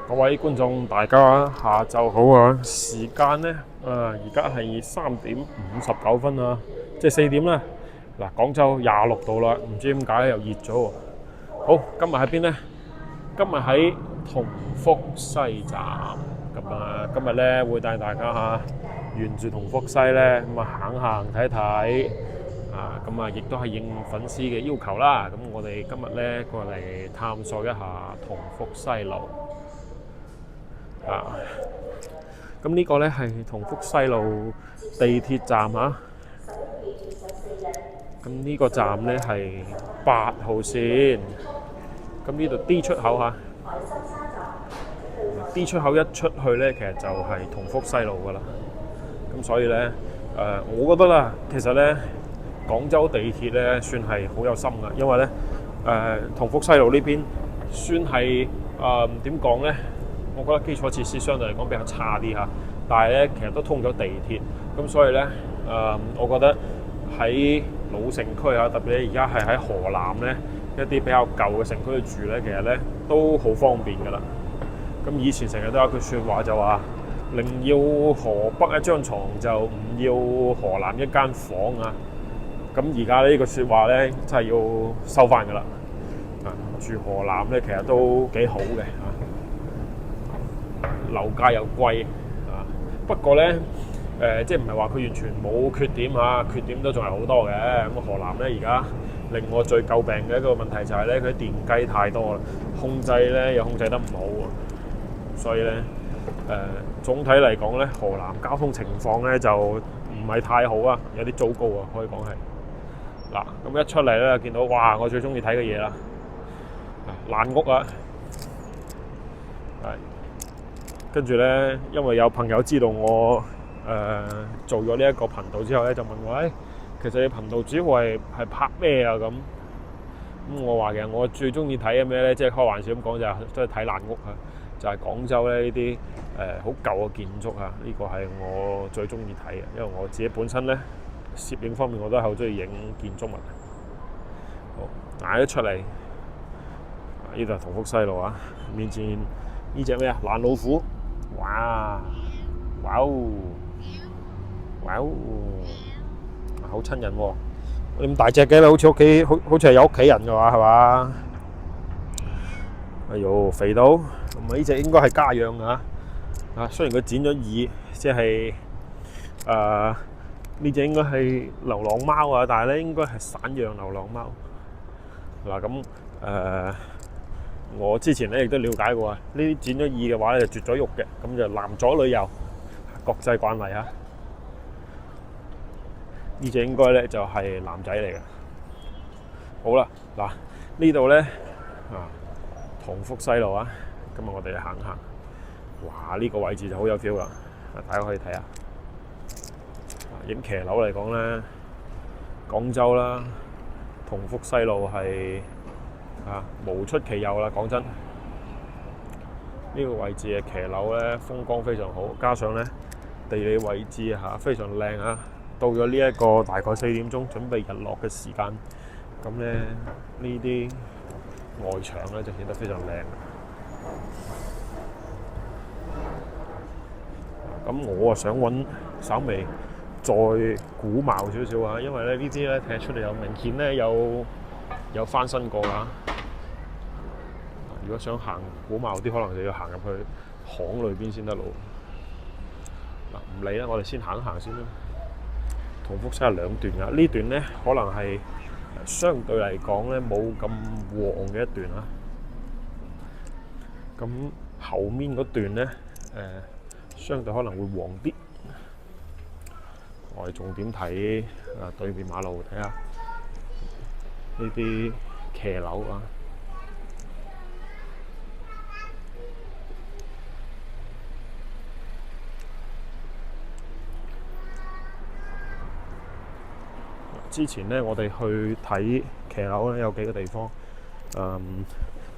各位觀眾，大家下晝好啊！時間呢，而家係3:59啊，即係4點啦。嗱，廣州26度啦，唔知點解又熱咗喎。好，今日喺邊呢？今日喺同福西站。今日呢會帶大家沿住同福西呢行行睇睇。亦都係應粉絲嘅要求啦。咁我哋今日呢過嚟探索一下同福西路。咁呢個呢係同福西路地鐵站啊。咁呢個站呢係8號線。咁呢度 D 出口D 出口一出去呢，其實就係同福西路噶啦。咁所以呢，我覺得啦，其實呢，廣州地鐵呢算係好有心噶，因為呢，同福西路呢邊算係點講呢？我覺得基礎設施相對嚟講比較差啲嚇，但係咧其實都通咗地鐵，咁所以咧我覺得喺老城區啊，特別咧而家係喺河南咧一啲比較舊嘅城區住咧，其實咧都好方便㗎啦。咁以前成日都有句説話就話，寧要河北一張床，就唔要河南一間房啊。咁而家呢個説話咧真係要收翻㗎啦。住河南咧其實都幾好嘅嚇。樓價又貴啊，不過咧即係唔係話佢完全冇缺點啊，缺點都仲係好多嘅。咁河南咧而家令我最詬病嘅一個問題就係咧佢電雞太多啦，控制咧又控制得唔好喎，所以咧總體嚟講咧河南交通情況咧就唔係太好啊，有啲糟糕啊，可以講係。嗱，咁一出嚟咧見到哇，我最中意睇嘅嘢啦，爛屋啊，係。跟住咧，因為有朋友知道我做咗呢一個頻道之後咧，就問我：其實你頻道主要係拍咩啊？咁我話嘅，我最中意睇嘅咩咧？即係開玩笑咁講就係都係睇爛屋啊！就係廣州咧呢啲好舊嘅建築啊，呢個係我最中意睇嘅，因為我自己本身咧攝影方面我都係好中意影建築物。好，捱咗出嚟，呢度係同福西路啊，面前呢隻咩啊？爛老虎。哇！哇哦！哇哦！好親人喎！你咁大隻嘅，好似屋企好似係有屋企人嘅話係嘛？哎呦，肥到！咁啊，呢隻應該係家養㗎嚇。雖然佢剪咗耳，即係呢隻應該係流浪貓啊，但係咧應該係散養流浪貓。嗱咁我之前咧亦都了解過啊，呢啲剪咗耳嘅話咧就絕咗育嘅，咁就男左女右，國際慣例啊。呢隻應該咧就係男仔嚟嘅。好啦，嗱呢度咧同福西路啊，今日我哋行行。哇！呢個位置就好有 feel 啦，大家可以睇下。影騎樓嚟講咧，廣州啦，同福西路係無出其右啦，講真。呢個位置嘅騎樓咧，風光非常好，加上咧地理位置非常靚啊。到咗呢一個大概4點鐘，準備日落嘅時間，咁咧呢啲外牆咧就顯得非常靚。咁我想揾稍微再古貌少少啊，因為咧呢啲咧睇出嚟有明顯咧有翻新過啊。如果想行古貌啲，可能就要行入去巷裏邊先得咯。嗱，唔理啦，我哋先行一行先啦。同福西有2段㗎，呢段咧可能係相對嚟講咧冇咁旺嘅一段啦。咁後面嗰段咧相對可能會旺啲。我哋重點睇對面馬路，睇下呢啲騎樓啊。之前咧，我哋去睇騎樓咧，有幾個地方，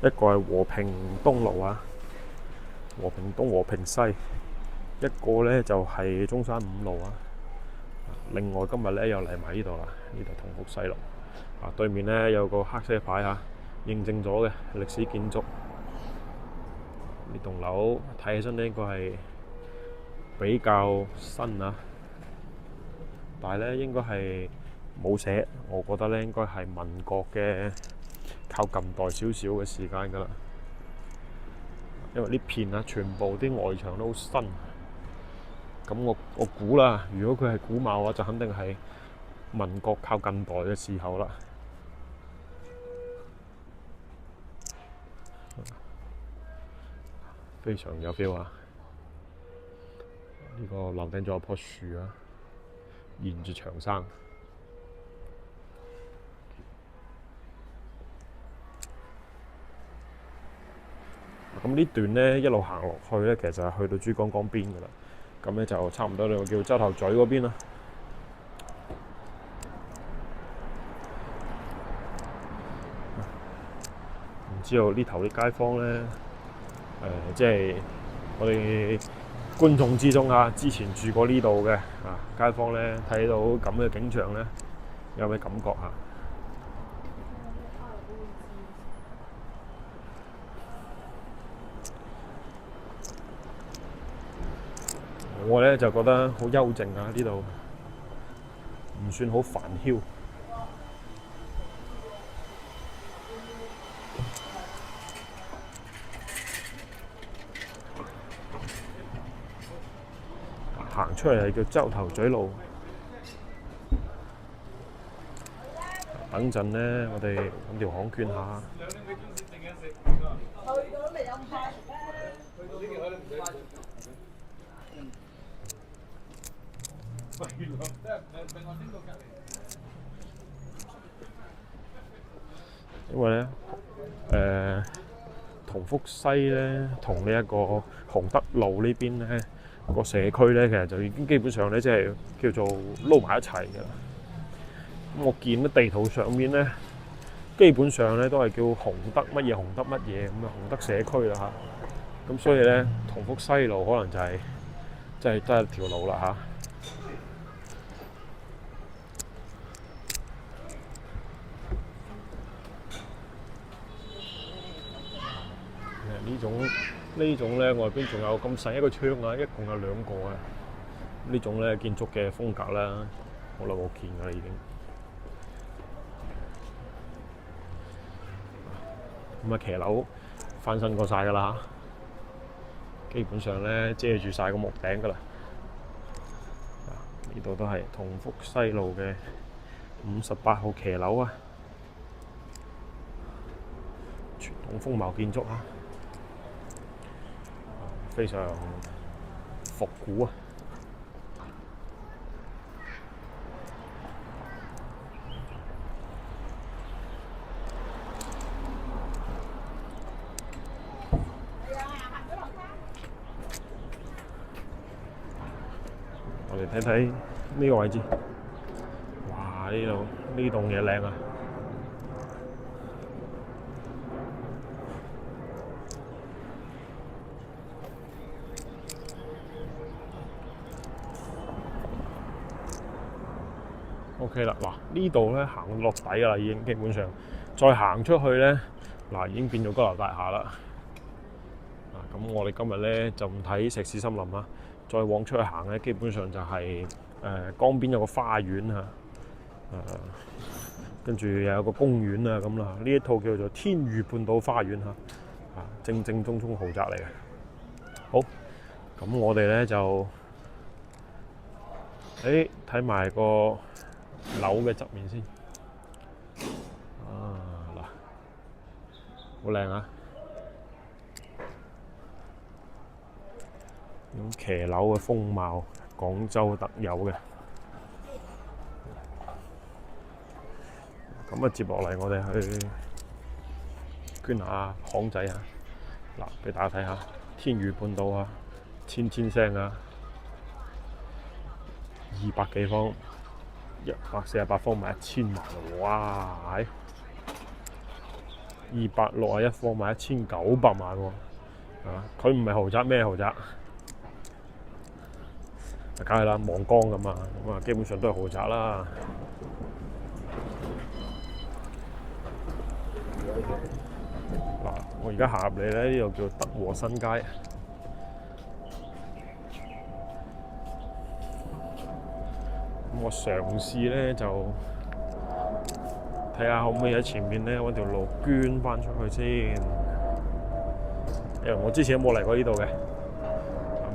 一個係和平東路啊，和平東、和平西，一個咧就係中山5路啊。另外今日咧又嚟埋呢度啦，呢度同福西路對面咧有個黑色牌認證咗嘅歷史建築，呢呢棟樓睇起身呢應該係比較新啊，但係咧應該係冇寫，我覺得咧應該係民國嘅靠近代少少嘅時間㗎啦。因為呢片啊，全部啲外牆都好新，咁我估啦，如果佢係古貌嘅話，就肯定係民國靠近代嘅時候啦。非常有 feel 啊！呢個樓頂仲有棵樹啊，沿住牆生。咁呢段咧一路行落去咧，其實係去到珠江江邊㗎啦。咁咧就差唔多呢個叫洲頭咀嗰邊啦。唔知道呢頭啲街坊咧，即係我哋觀眾之中啊，之前住過呢度嘅街坊咧，睇到咁嘅景象咧，有咩感覺啊？我咧就覺得好幽靜啊，呢度唔算好煩囂。行出嚟係叫洲頭咀路。等陣咧，我哋揾條巷圈下。因為咧，同福西咧，同呢一個洪德路呢邊咧，個社區咧，其實就已經基本上咧，即係叫做撈埋一齊㗎啦。咁我見到地圖上面咧，基本上咧都係叫洪德乜嘢洪德乜嘢咁啊，洪德社區啦嚇。咁所以咧，同福西路可能就係即係得一條路啦嚇。呢種咧，外邊仲有咁細一個窗啊，一共有2個啊。呢種咧建築嘅風格啦，好耐冇見㗎啦已經。咁啊，騎樓翻新過晒㗎啦，基本上咧遮住晒個木頂㗎啦。呢度都係同福西路嘅58號騎樓啊，傳統風貌建築啊。非常復古啊！我哋睇睇呢個位置，哇！呢棟嘢靚啊！OK 啦，嗱呢度咧行落底㗎啦，已經基本上再行出去咧，嗱已經變咗高樓大廈啦。咁我哋今日咧就唔睇石屎森林啦，再往出去行咧，基本上就係江邊有個花園啊，跟住又有個公園啊咁啦。呢一套叫做天譽半島花園嚇，正正宗宗豪宅嚟嘅。好，咁我哋咧就睇埋個樓嘅側面先，嗱，好靚啊！咁騎樓嘅風貌，廣州特有嘅。咁啊，接落嚟我哋去捐下巷仔啊！嗱，俾大家睇下天譽半島啊，千聲啊，200幾方。148方賣1000萬，哇！261方賣1900萬喎，佢唔係豪宅咩豪宅？梗係啦，望江咁啊，基本上都係豪宅啦。嗱，我而家行入嚟咧，呢度叫德和新街。咁我嘗試咧就睇下可唔可以喺前面咧揾條路捐翻出去先。因為我之前都冇嚟過呢度嘅，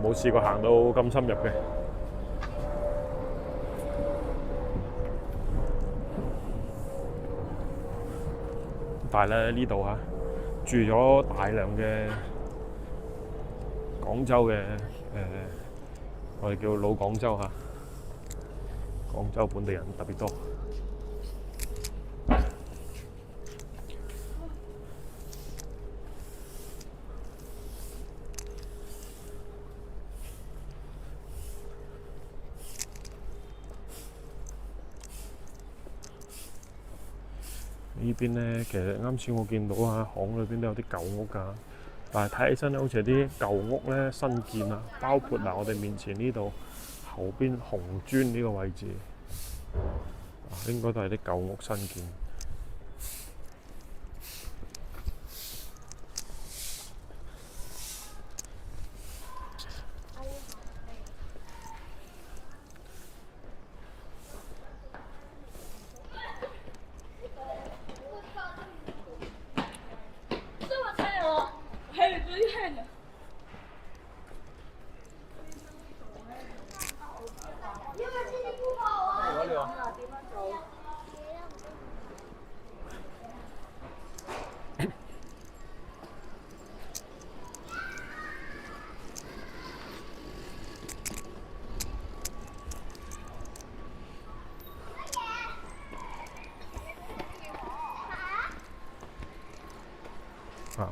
冇試過行到咁深入嘅。但係咧呢度啊，住咗大量嘅廣州嘅我哋叫老廣州嚇，廣州本地人特別多。呢邊咧，其實啱先我見到啊，巷裏邊都有啲舊屋㗎，但係睇起身咧，好似係啲舊屋咧新建啊，包括嗱我哋面前呢度後邊紅磚呢個位置，應該都係啲舊屋新建。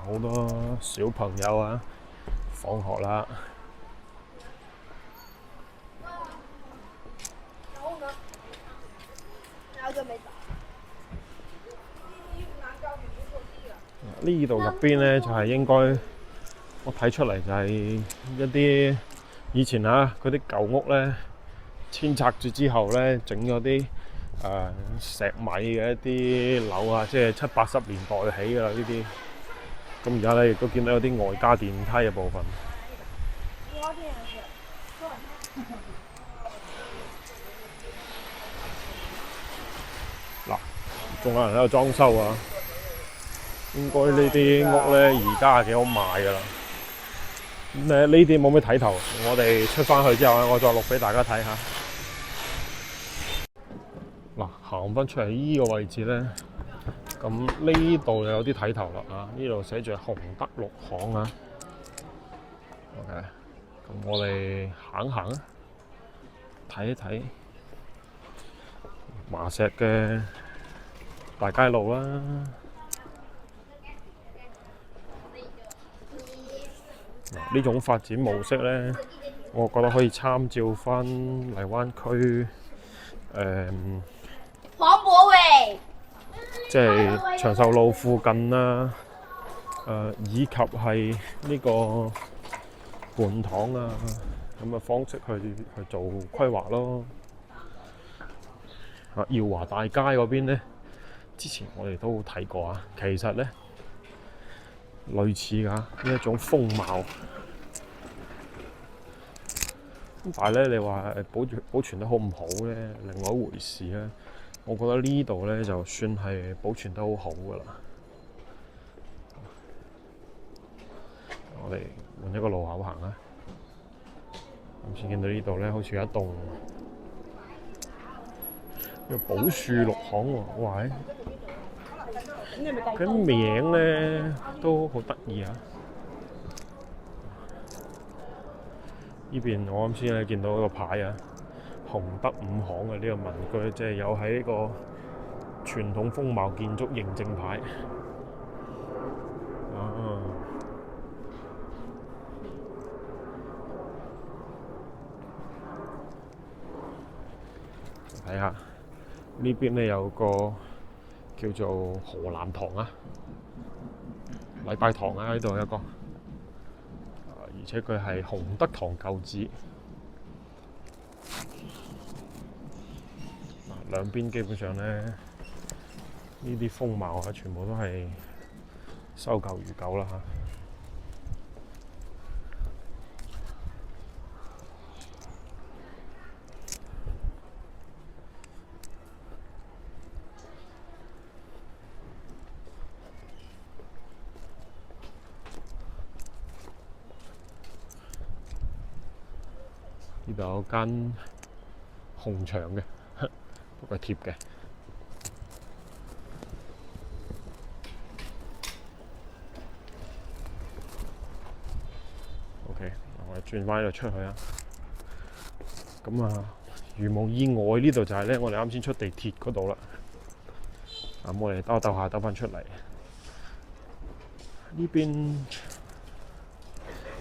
好多小朋友啊，放學啦。呢度入邊咧就係應該我睇出嚟就係一啲以前啊嗰啲舊屋咧遷拆咗之後咧整咗啲石米嘅一啲樓啊，即係70、80年代起㗎啦呢啲。咁而家咧亦都見到有啲外加電梯嘅部分。嗱，仲有人喺度裝修啊！應該呢啲屋咧而家係幾好賣㗎啦。咁呢啲冇咩睇頭，我哋出翻去之後我再錄俾大家睇下。嗱，行翻出嚟呢個位置咧。咁呢度就有啲睇頭啦啊！呢度寫住洪德六巷啊。OK， 咁我哋行一行啊，睇一睇麻石嘅大街路啦。呢種發展模式咧，我覺得可以參照翻荔灣區黃博偉。即係長壽路附近啦，以及係呢個泮塘啊咁嘅方式去做規劃咯。耀華大街嗰邊咧，之前我哋都睇過啊。其實咧，類似㗎呢一種風貌，但係咧你話保存得好唔好咧，另外一回事咧。我覺得呢度咧就算係保存得好好㗎啦。我哋換一個路口行啦。咁先見到呢度咧，好似有一棟叫寶樹綠巷喎。哇！佢啲名咧都好得意啊。呢邊我啱先咧見到一個牌啊。洪德五巷嘅呢個文具，即係有喺呢個傳統風貌建築認證牌。睇下呢邊咧有個叫做河南堂啊，禮拜堂啊，呢度有一個，而且佢係洪德堂舊址。兩邊基本上咧，呢啲風貌啊，全部都係收舊如舊啦嚇。呢度有間紅牆嘅，不過貼嘅。OK， 我哋轉翻呢度出去啊。咁啊，如無意外呢度就係咧，我哋啱先出地鐵嗰度啦。咁我哋兜下兜翻出嚟，呢邊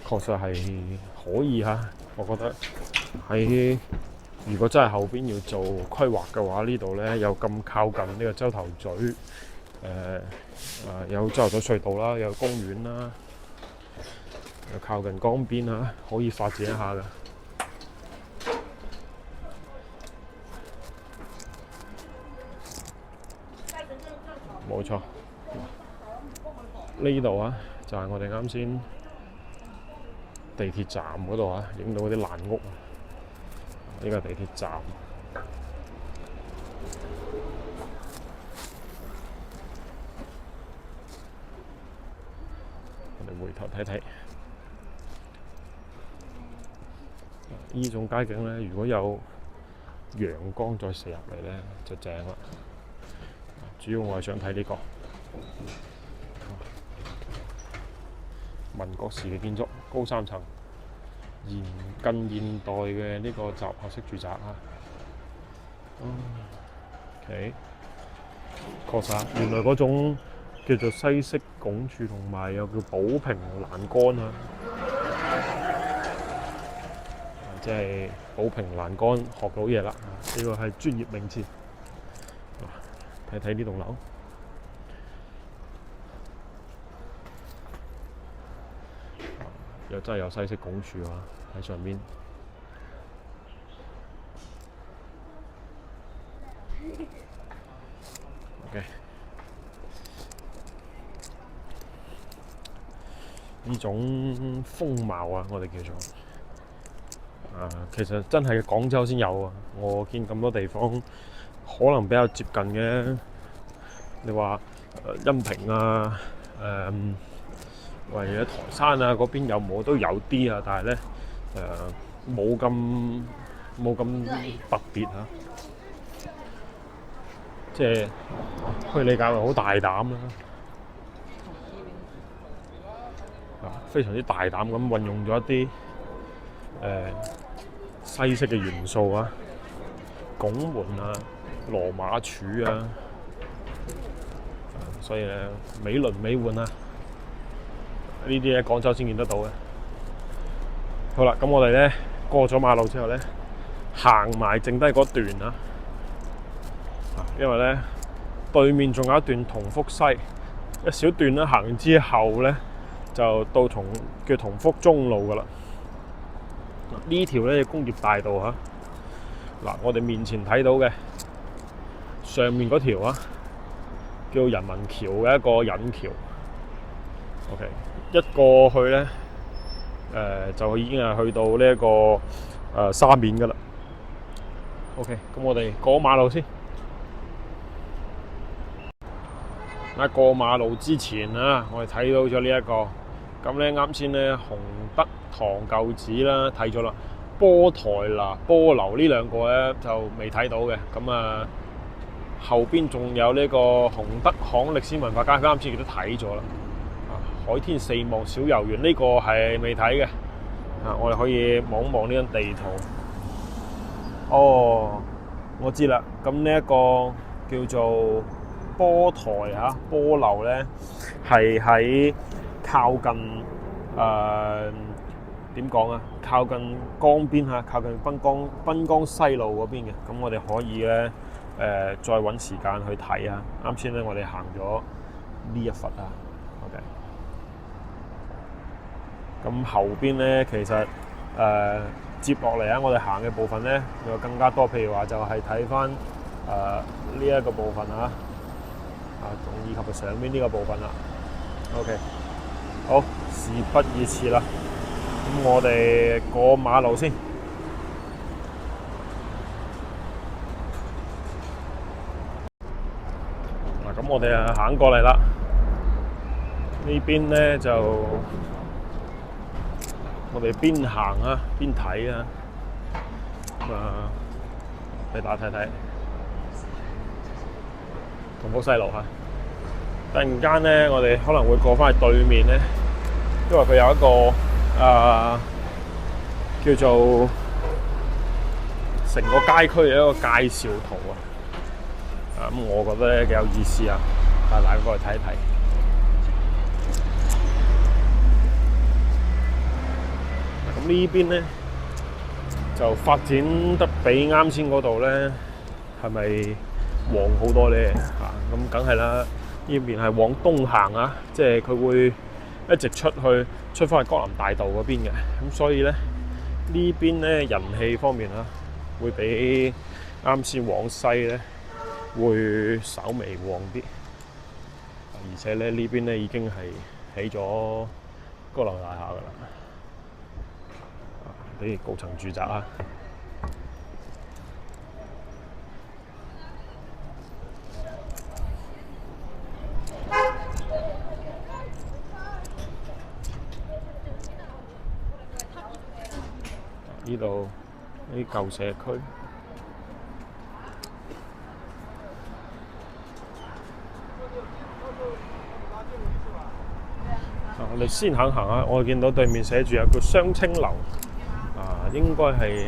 確實係可以嚇，我覺得喺如果真係後邊要做規劃嘅話，呢度咧又咁靠近呢個洲頭咀，有洲頭咀隧道啦，有公園啦，又靠近江邊啊，可以發展一下嘅。冇錯，呢度啊就係我哋啱先地鐵站嗰度啊，影到嗰啲爛屋。呢個地鐵站，我哋回頭睇睇呢種街景咧，如果有陽光再射入嚟咧，就正啦。主要我係想睇呢個民國時嘅建築，高3層。近現代嘅呢個集合式住宅啊，OK， 確實原來嗰種叫做西式拱柱同埋又叫寶瓶欄杆啊，即係寶瓶欄杆學到嘢啦，呢個係專業名詞。睇睇呢棟樓。又真係有西式拱柱啊！喺上邊。OK， 呢種風貌啊，我哋叫做其實真係廣州先有啊！我見咁多地方，可能比較接近嘅，你話恩平啊，或者台山啊嗰邊有冇都有啲啊，但係咧冇咁特別啊，即係可以理解為好大膽啦，非常之大膽咁運用咗一啲西式嘅元素啊，拱門啊、羅馬柱啊，所以咧美輪美奐啊！呢啲喺廣州先見得到嘅。好啦，咁我哋咧過咗馬路之後咧，行埋剩低嗰段啊，因為咧對面仲有一段同福西，一小段咧行之後咧就到叫同福中路噶啦。呢條咧工業大道啊，嗱我哋面前睇到嘅上面嗰條啊，叫人民橋嘅一個引橋。OK。一過去咧，就已經係去到呢一個沙面噶啦。OK， 咁我哋過馬路先。喺過馬路之前啊，我哋睇到咗呢一個，咁咧啱先咧洪德堂舊址啦睇咗啦，波台嗱波樓呢兩個咧就未睇到嘅。咁啊後邊仲有呢個洪德巷歷史文化街，啱先亦都睇咗啦。海天四望小遊園呢個係未睇嘅，我哋可以望一望呢張地圖。哦，我知啦，咁呢一個叫做波台波樓咧，係喺靠近點講啊？靠近江邊靠近濱江西路嗰邊嘅。咁我哋可以咧再揾時間去睇啊。啱先咧，我哋行咗呢一忽啊。OK。咁後邊咧，其實接落嚟我哋行嘅部分咧，有更加多。譬如話就係睇翻呢一個部分以及上面呢個部分啦。OK， 好，事不宜遲啦。咁我哋過馬路先。嗱，咁我哋啊行過嚟啦。呢邊咧就我哋邊行啊邊睇啊。咁啊，俾大家睇睇同福西路嚇。突然間咧，我哋可能會過翻去對面咧，因為佢有一個叫做成個街區嘅一個介紹圖啊。咁我覺得咧幾有意思啊，帶大家過去睇一睇。咁呢邊咧就發展得比啱先嗰度咧，係咪旺好多咧？咁梗係啦。呢邊係往東行啊，即係佢會一直出翻去江南大道嗰邊嘅，咁所以咧呢邊咧人氣方面啊，會比啱先往西咧會稍微旺啲，而且咧呢邊咧已經係起咗高樓大廈噶啦，啲高層住宅啊。呢度啲舊社區，我哋先行下，我見到對面寫住有叫雙清樓，應該係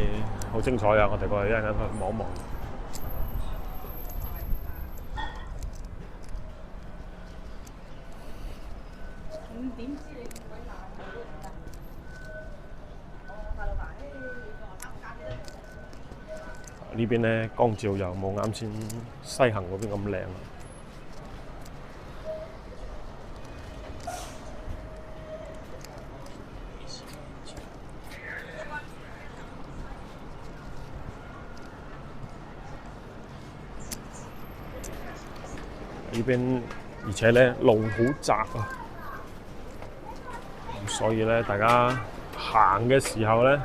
好精彩啊！我哋過去一陣間去望一望。呢邊咧光照又冇啱先西行嗰邊咁靚。呢邊而且咧路好窄啊，所以咧大家行嘅時候咧，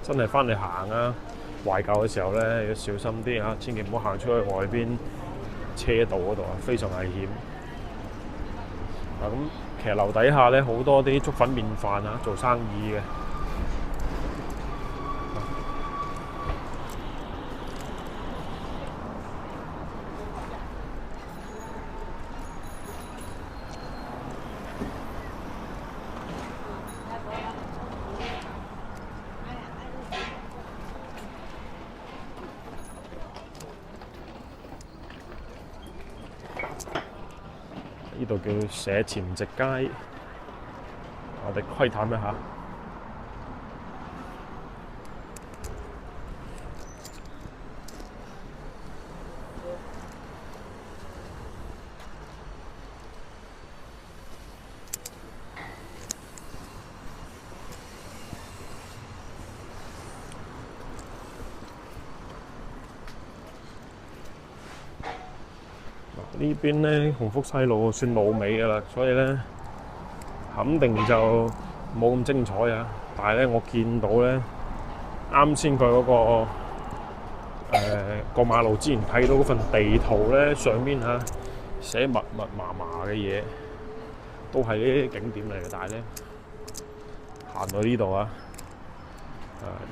真係翻嚟行啊！懷舊嘅時候咧要小心啲啊，千祈唔好行出去外邊車道嗰度啊，非常危險。咁其實樓底下咧好多啲粥粉麵飯啊，做生意嘅。呢度叫社前直街，我哋窺探一下。呢邊咧鴻福西路算老尾㗎啦，所以咧肯定就冇咁精彩啊！但係咧我見到咧啱先佢嗰個過馬路之前睇到嗰份地圖咧，上面寫密密麻麻嘅嘢，都係呢啲景點嚟嘅，但係咧行到呢度啊，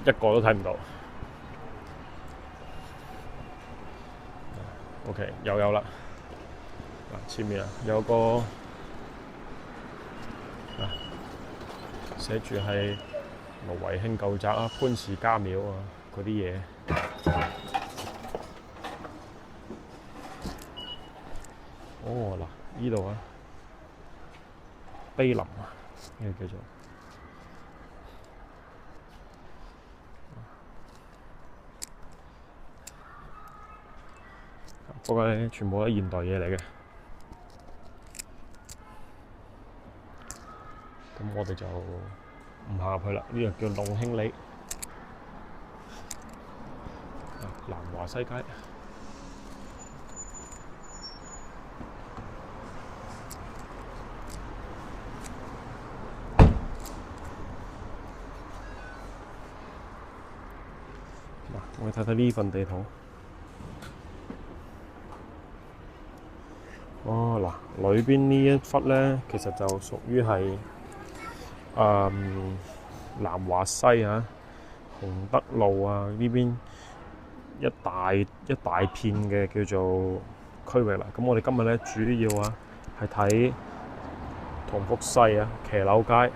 一個都睇唔到。OK， 又有啦。前面有個寫住係盧維興舊宅啊、潘氏家廟啊嗰啲嘢。哦嗱，呢度碑林呢個叫做。不過咧，全部都係現代嘢嚟嘅。咁我哋就唔行入去啦。呢個叫龍興里，南華西街。我哋睇睇呢份地圖。裏邊呢一忽咧，其實就屬於係南華西啊、洪德路啊呢邊一大片嘅叫做區域啦。咁我哋今日咧主要係睇同福西啊、騎樓街呢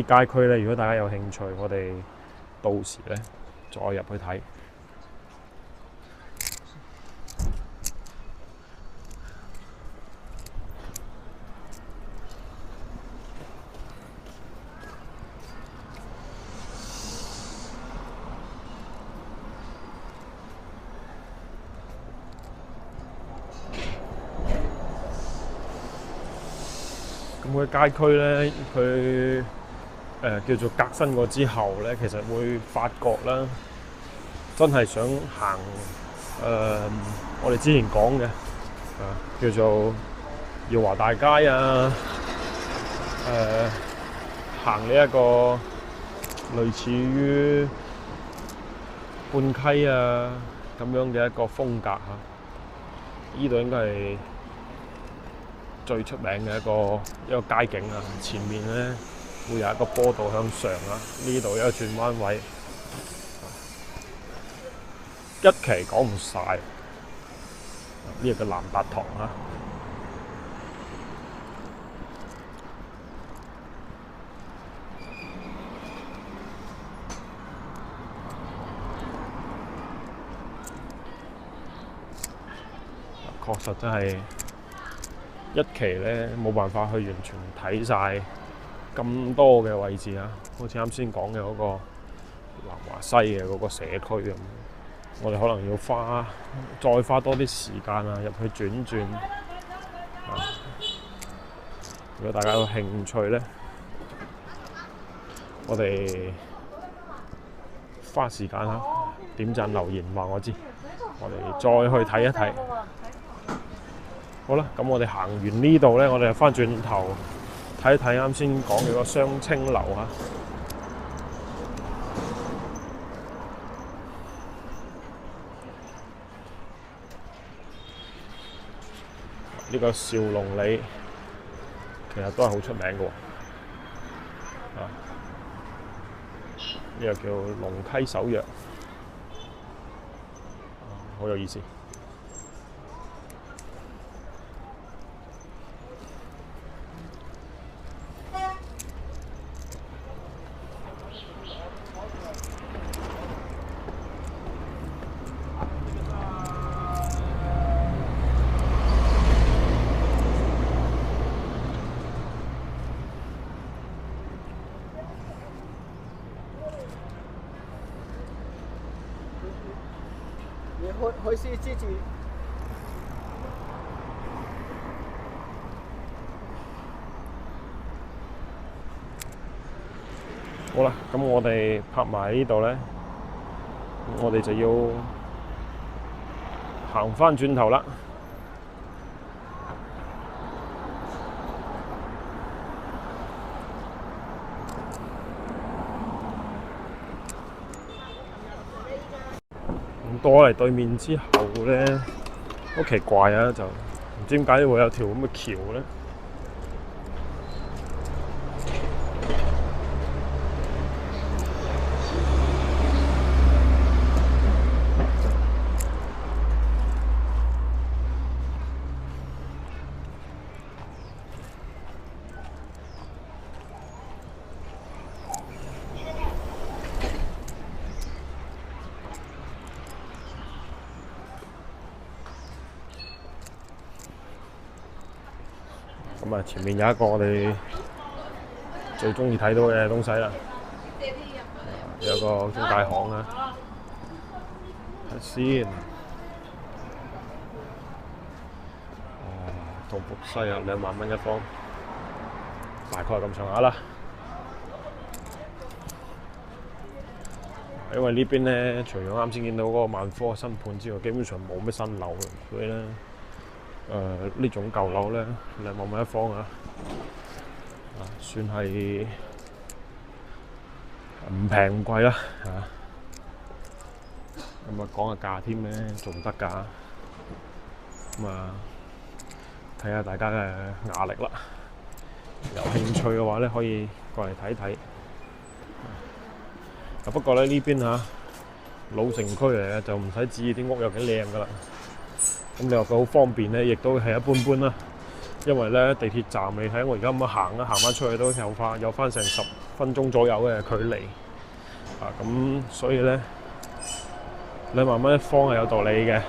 啲街區咧。如果大家有興趣，我哋到時咧再入去睇。咁佢街區咧，佢叫做革新過之後咧，其實會發覺啦，真係想行我哋之前講嘅叫做耀華大街啊，行呢一個類似於半溪啊咁樣嘅一個風格嚇。呢度應該係最出名嘅一個街景啊！前面咧會有一個坡道向上啊，呢度有一個轉彎位，一期講唔晒。呢個南達堂啊，確實真係一期咧冇辦法去完全睇晒咁多嘅位置啊！好似啱先講嘅嗰個南華西嘅嗰個社區咁，我哋可能要再花多啲時間啊，入去轉轉。如果大家有興趣咧，我哋花時間啦，點讚留言話我知，我哋再去睇一睇。好啦，咁我哋行完呢度咧，我哋就翻轉頭睇一睇啱先講嘅個雙清樓啊。呢個兆龍里其實都係好出名嘅喎。呢個叫龍溪首藥，好有意思。回去自己。好啦，咁我哋拍埋呢度咧，我哋就要行翻轉頭啦。過嚟對面之後咧，好奇怪啊！就唔知點解會有條咁嘅橋咧。咁啊，前面有一個我哋最中意睇到嘅東西啦，有個中介行啊，睇先。同福西啊，2萬蚊一方，大概係咁上下啦。因為呢邊咧，除咗啱先見到嗰個萬科新盤之外，基本上冇咩新樓，所以咧。呢種舊樓咧，2萬蚊一方啊，算係唔平唔貴啦嚇。咁啊講下價添咧，仲得㗎。咁啊睇下大家嘅壓力啦。有興趣嘅話咧，可以過嚟睇睇。不過咧呢邊老城區嚟嘅，就唔使指意啲屋有幾靚㗎啦。咁你話佢好方便咧，亦都係一般般啦。因為咧地鐵站你睇我而家咁樣行翻出去都有翻成10分鐘左右嘅距離。咁所以咧你慢慢一方係有道理嘅。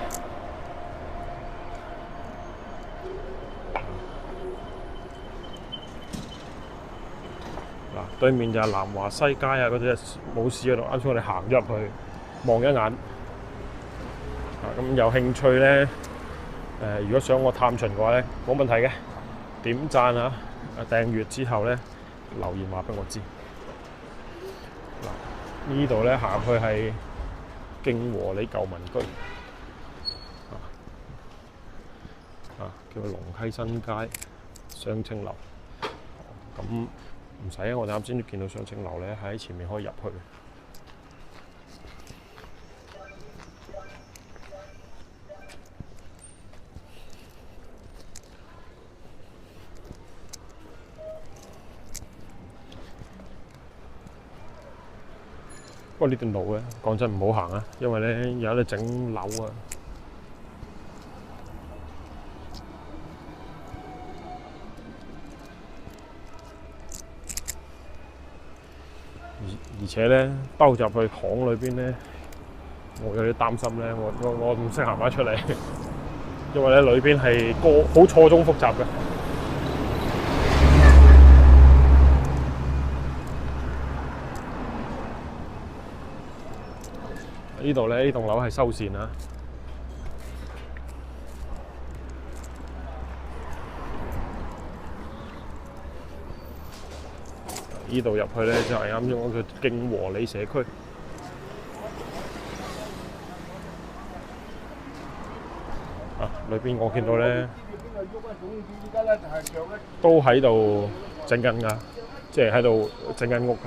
對面就係南華西街啊，嗰啲冇事喺度。啱先我哋行咗入去望一眼。咁有興趣咧，如果想我探尋嘅話咧，冇問題嘅。點讚訂閱之後咧，留言話俾我知。呢度咧行去係敬和里舊民居，叫龍溪新街雙清樓。咁唔使啊，我哋啱先都見到雙清樓咧喺前面可以入去。不過呢段路咧，講真唔好行啊，因為咧有得整樓啊。而且咧兜入去巷裏邊咧，我有啲擔心咧，我唔識行翻出嚟，因為咧裏邊係好錯綜複雜嘅。呢度咧呢棟樓係收線啊。呢度入去咧就係啱先講嘅敬和里社區。裏邊我見到咧都喺度整緊㗎，即係喺度整緊屋㗎。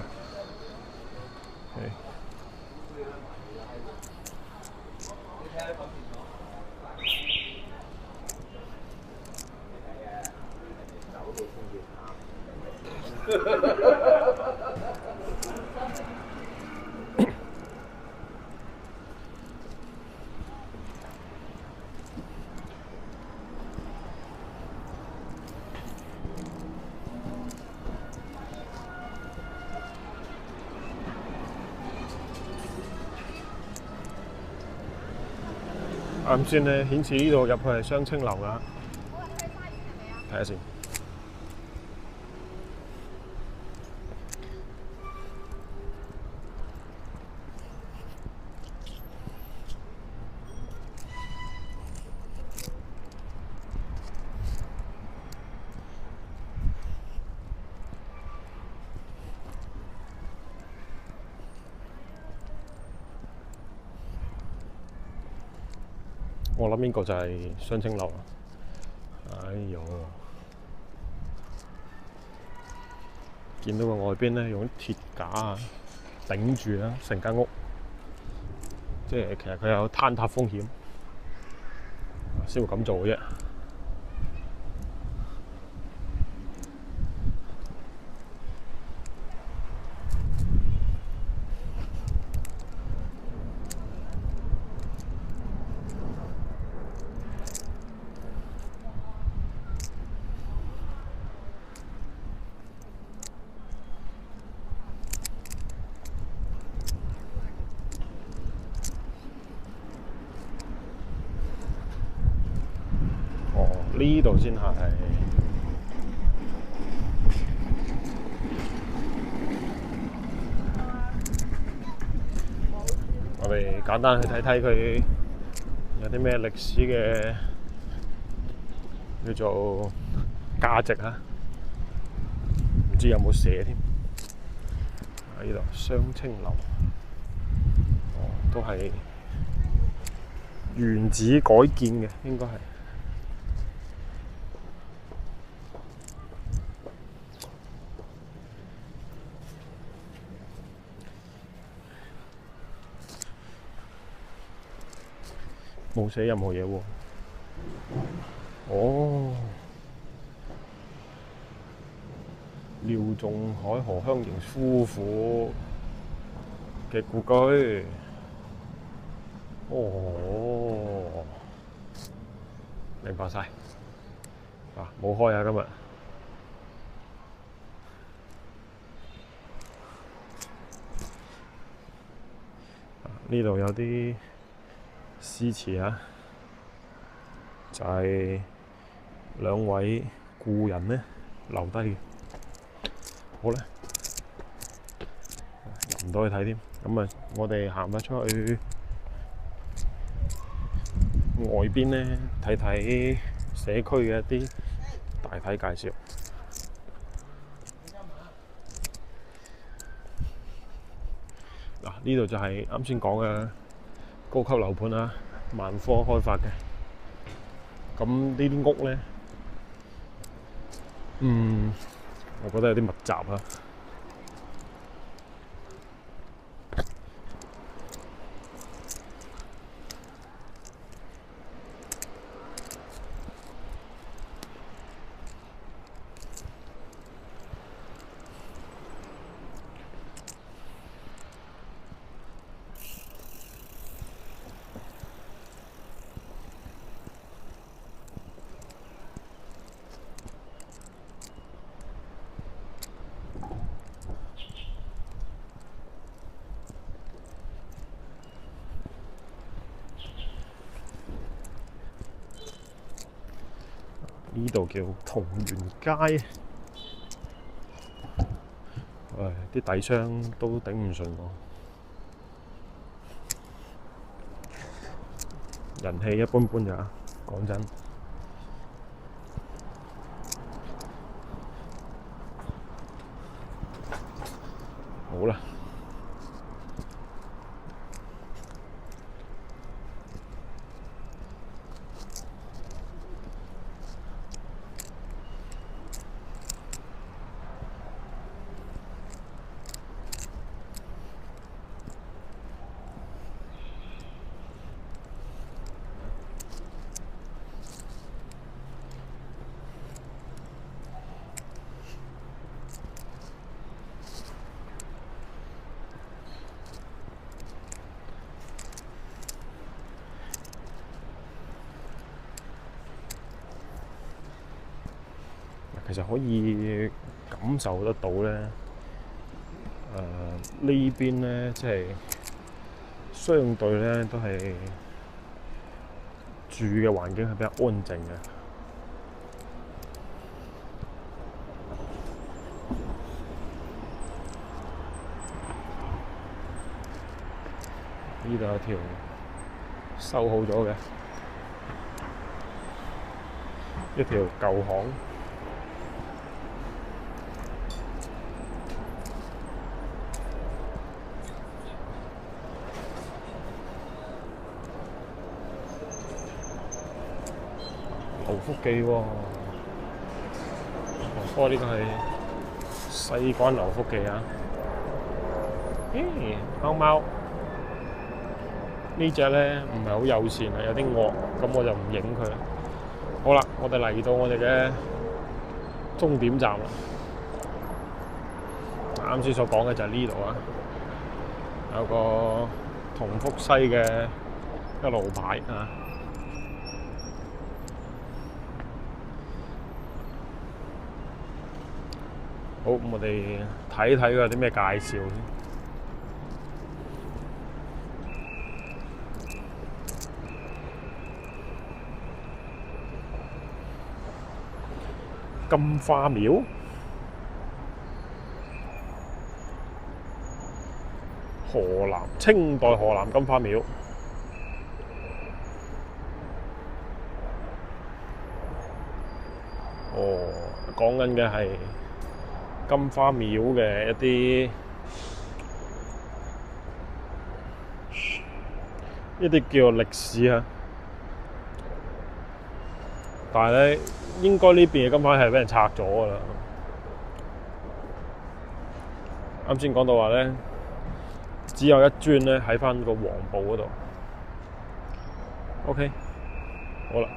啱先咧顯示呢度入去係雙清樓㗎，睇下先。我諗呢個就係雙清樓。哎呦，見到個外邊咧用啲鐵架頂住啦，成間屋，即係其實佢有坍塌風險，先會咁做嘅啫。呢度先係。我哋簡單去睇睇佢有啲咩歷史嘅叫做價值啊，唔知有冇寫添。呢度雙清樓，都係原址改建嘅，應該係。冇寫任何嘢喎。哦，廖仲愷何香凝夫婦嘅故居。哦，明白晒。冇開啊今日。呢度有啲詩詞啊，就係兩位故人呢留低嘅。好咧，入唔到去睇添。咁啊，我哋行返出去外邊呢，睇睇社區嘅一啲大體介紹。呢度就係啱先講嘅高級樓盤啦，萬科開發嘅。咁呢啲屋呢，我覺得有啲密集啊。呢度叫同源街，啲底商都頂唔順喎，人氣一般般咋，講真。好啦。其實可以感受得到咧，呢邊咧即係相對咧都係住嘅環境係比較安靜嘅。呢度有條修好咗嘅一條舊巷。劉福記喎，不過呢個係西關劉福記啊。貓貓呢隻咧唔係好友善啊，有啲惡，咁我就唔影佢。好啦，我哋嚟到我哋嘅終點站啦。啱先所講嘅就係呢度啊，有個同福西嘅一路牌啊。好，咁我哋睇睇佢有啲咩介紹先。金花廟，清代河南金花廟。講緊嘅係金花廟嘅一啲叫做歷史啊，但係咧應該呢邊嘅金花係俾人拆咗㗎啦。啱先講到話咧，只有一磚咧喺翻個黃埔嗰度。OK， 好啦，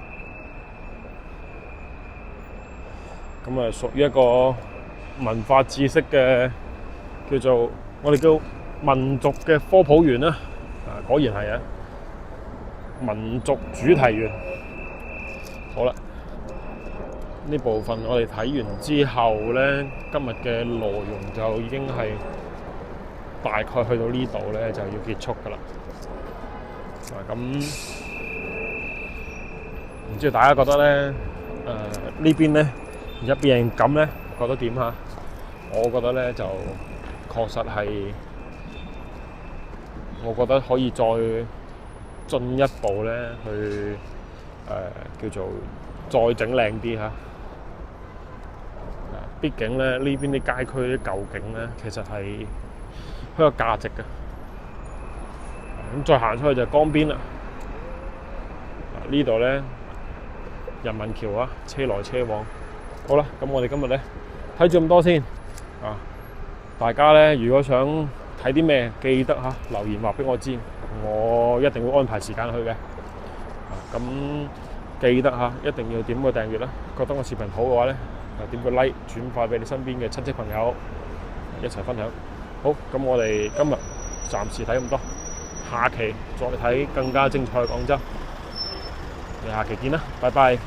咁啊屬於一個文化知識嘅叫做我哋叫民族嘅科普園啦。果然係啊，民族主題園。好啦，呢部分我哋睇完之後咧，今日嘅內容就已經係大概去到呢度咧，就要結束㗎啦。咁唔知道大家覺得咧，呢邊咧而家變成咁咧，覺得點嚇？我覺得咧就確實係，我覺得可以再進一步咧去叫做再整靚啲嚇。畢竟咧呢邊啲街區啲舊景咧，其實係好有價值嘅。咁再行出去就係江邊啦。呢度咧人民橋啊，車來車往。好啦，咁我哋今日咧睇住咁多先啊！大家咧如果想睇啲咩，記得留言話俾我知，我一定會安排時間去嘅。咁記得一定要點個訂閱啦。覺得我視頻好嘅話咧，點個 like 轉發俾你身邊嘅親戚朋友一齊分享。好，咁我哋今日暫時睇咁多，下期再睇更加精彩嘅廣州。我哋下期見啦，拜拜。